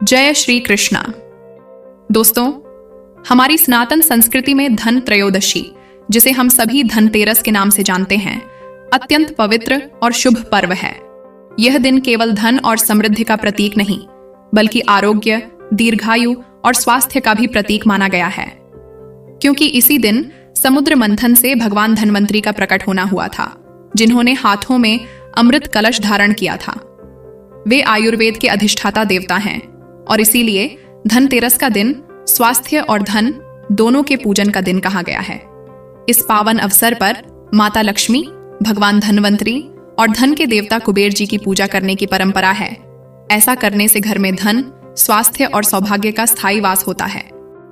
जय श्री कृष्णा। दोस्तों, हमारी सनातन संस्कृति में धन त्रयोदशी, जिसे हम सभी धनतेरस के नाम से जानते हैं, अत्यंत पवित्र और शुभ पर्व है। यह दिन केवल धन और समृद्धि का प्रतीक नहीं, बल्कि आरोग्य, दीर्घायु और स्वास्थ्य का भी प्रतीक माना गया है, क्योंकि इसी दिन समुद्र मंथन से भगवान धन्वंतरी का प्रकट होना हुआ था, जिन्होंने हाथों में अमृत कलश धारण किया था। वे आयुर्वेद के अधिष्ठाता देवता हैं और इसीलिए धनतेरस का दिन स्वास्थ्य और धन दोनों के पूजन का दिन कहा गया है। इस पावन अवसर पर माता लक्ष्मी, भगवान धन्वंतरी और धन के देवता कुबेर जी की पूजा करने की परंपरा है। ऐसा करने से घर में धन, स्वास्थ्य और सौभाग्य का स्थायी वास होता है।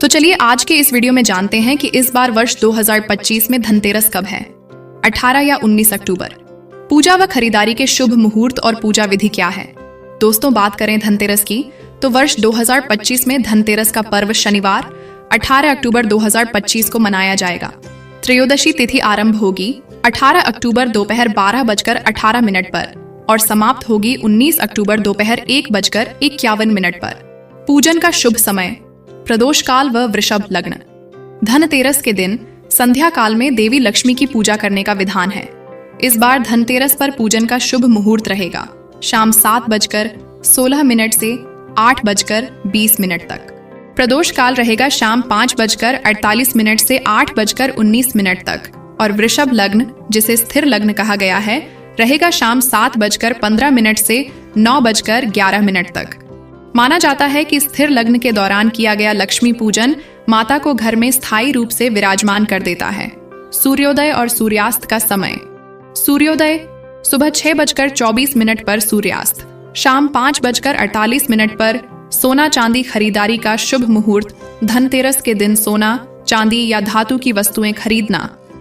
तो चलिए आज के इस वीडियो में जानते हैं कि इस बार वर्ष 2025 में धनतेरस कब है, 18 या 19 अक्टूबर। पूजा व खरीदारी के शुभ मुहूर्त और पूजा विधि क्या है। दोस्तों, बात करें धनतेरस की तो वर्ष 2025 में धनतेरस का पर्व शनिवार 18 अक्टूबर 2025 को मनाया जाएगा। त्रयोदशी तिथि आरंभ होगी 18 अक्टूबर दोपहर 12:18 पर और समाप्त होगी 19 अक्टूबर दोपहर 1:51 पर। पूजन का शुभ समय प्रदोष काल व वृषभ लग्न। धनतेरस के दिन संध्या काल में देवी लक्ष्मी की पूजा करने का विधान है। इस बार धनतेरस पर पूजन का शुभ मुहूर्त रहेगा शाम 7:16 से 8:20 तक। प्रदोष काल रहेगा शाम 5:48 से 8:19 तक और वृषभ लग्न, जिसे स्थिर लग्न कहा गया है, रहेगा शाम 7:15 से 9:11 तक। माना जाता है कि स्थिर लग्न के दौरान किया गया लक्ष्मी पूजन माता को घर में स्थायी रूप से विराजमान कर देता है। सूर्योदय और सूर्यास्त का समय। सूर्योदय सुबह 6:24 पर, सूर्यास्त शाम 5:48 पर। सोना चांदी खरीदारी का शुभ मुहूर्त। धनतेरस के दिन सोना, चांदी या धातु की वस्तुएं खरीदना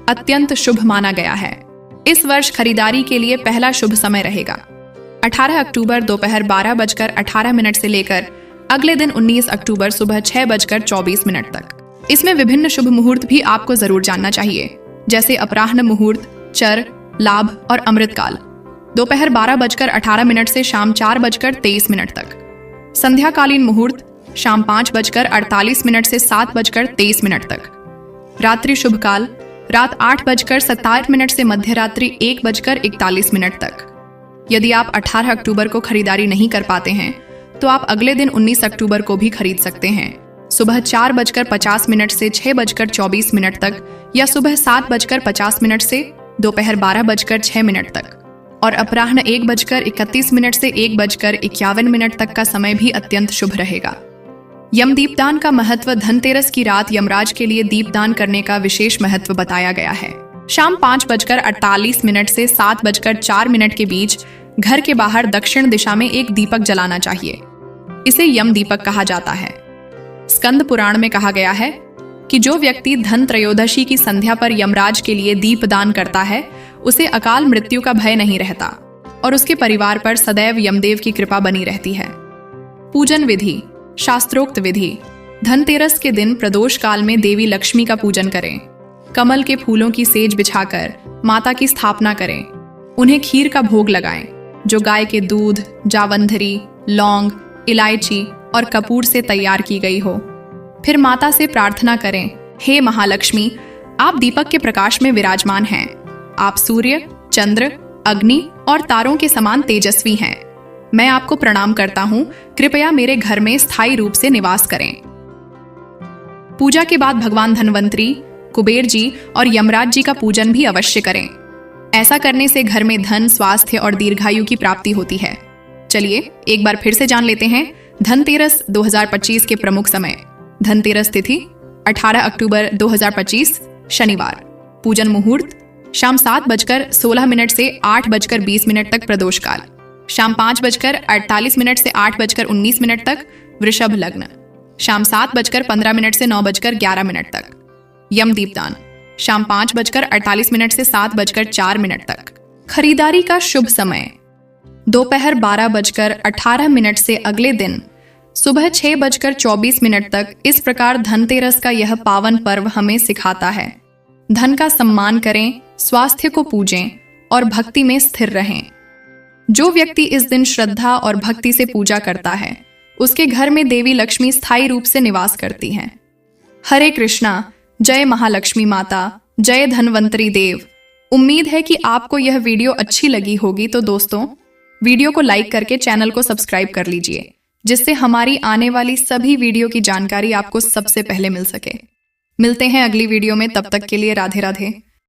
अत्यंत शुभ माना गया है। इस वर्ष खरीदारी के लिए पहला शुभ समय रहेगा 18 अक्टूबर दोपहर 12:18 से लेकर अगले दिन 19 अक्टूबर सुबह 6:24 तक। इसमें विभिन्न शुभ मुहूर्त भी आपको जरूर जानना चाहिए, जैसे अपराह्न मुहूर्त, चर, लाभ और अमृतकाल दोपहर 12:18 से शाम 4:23 तक। संध्याकालीन मुहूर्त शाम 5:48 से 7:23 तक। रात्रि शुभ काल रात 8:27 से मध्यरात्रि 1:41 तक। यदि आप 18 अक्टूबर को खरीदारी नहीं कर पाते हैं तो आप अगले दिन 19 अक्टूबर को भी खरीद सकते हैं, सुबह 4:50 से 6:24 तक या सुबह 7:50 से दोपहर 12:06 तक और अपराह्न 1:31 से 1:51 तक का समय भी अत्यंत शुभ रहेगा। यम दीपदान का महत्व। धनतेरस की रात यमराज के लिए दीपदान करने का विशेष महत्व बताया गया है। शाम 5:48 से 7:04 के बीच घर के बाहर दक्षिण दिशा में एक दीपक जलाना चाहिए। इसे यम दीपक कहा जाता है। स्कंद पुराण में कहा गया है कि जो व्यक्ति धन त्रयोदशी की संध्या पर यमराज के लिए दीपदान करता है, उसे अकाल मृत्यु का भय नहीं रहता और उसके परिवार पर सदैव यमदेव की कृपा बनी रहती है। पूजन विधि। शास्त्रोक्त विधि। धनतेरस के दिन प्रदोष काल में देवी लक्ष्मी का पूजन करें। कमल के फूलों की सेज बिछाकर माता की स्थापना करें। उन्हें खीर का भोग लगाएं, जो गाय के दूध, जावंधरी, लौंग, इलायची और कपूर से तैयार की गई हो। फिर माता से प्रार्थना करें, हे महालक्ष्मी, आप दीपक के प्रकाश में विराजमान हैं। आप सूर्य, चंद्र, अग्नि और तारों के समान तेजस्वी हैं। मैं आपको प्रणाम करता हूँ, कृपया मेरे घर में स्थायी रूप से निवास करें। पूजा के बाद भगवान धन्वंतरी, कुबेर जी और यमराज जी का पूजन भी अवश्य करें। ऐसा करने से घर में धन, स्वास्थ्य और दीर्घायु की प्राप्ति होती है। चलिए एक बार फिर से जान लेते हैं धनतेरस 2025 के प्रमुख समय। धनतेरस तिथि 18 अक्टूबर 2025 शनिवार। पूजन मुहूर्त शाम 7:16 से 8:20 तक प्रदोष काल। शाम 5:48 से 8:19 तक वृषभ लग्न। शाम 7:15 से 9:11 तक। यम दीपदान शाम 5:48 से 7:04 तक। खरीदारी का शुभ समय दोपहर 12:18 से अगले दिन सुबह 6:24 तक। इस प्रकार धनतेरस का यह पावन पर्व हमें सिखाता है, धन का सम्मान करें, स्वास्थ्य को पूजें और भक्ति में स्थिर रहें। जो व्यक्ति इस दिन श्रद्धा और भक्ति से पूजा करता है उसके घर में देवी लक्ष्मी स्थायी रूप से निवास करती हैं। हरे कृष्णा, जय महालक्ष्मी माता, जय धनवंतरी देव। उम्मीद है कि आपको यह वीडियो अच्छी लगी होगी। तो दोस्तों, वीडियो को लाइक करके चैनल को सब्सक्राइब कर लीजिए, जिससे हमारी आने वाली सभी वीडियो की जानकारी आपको सबसे पहले मिल सके। मिलते हैं अगली वीडियो में, तब तक के लिए राधे राधे।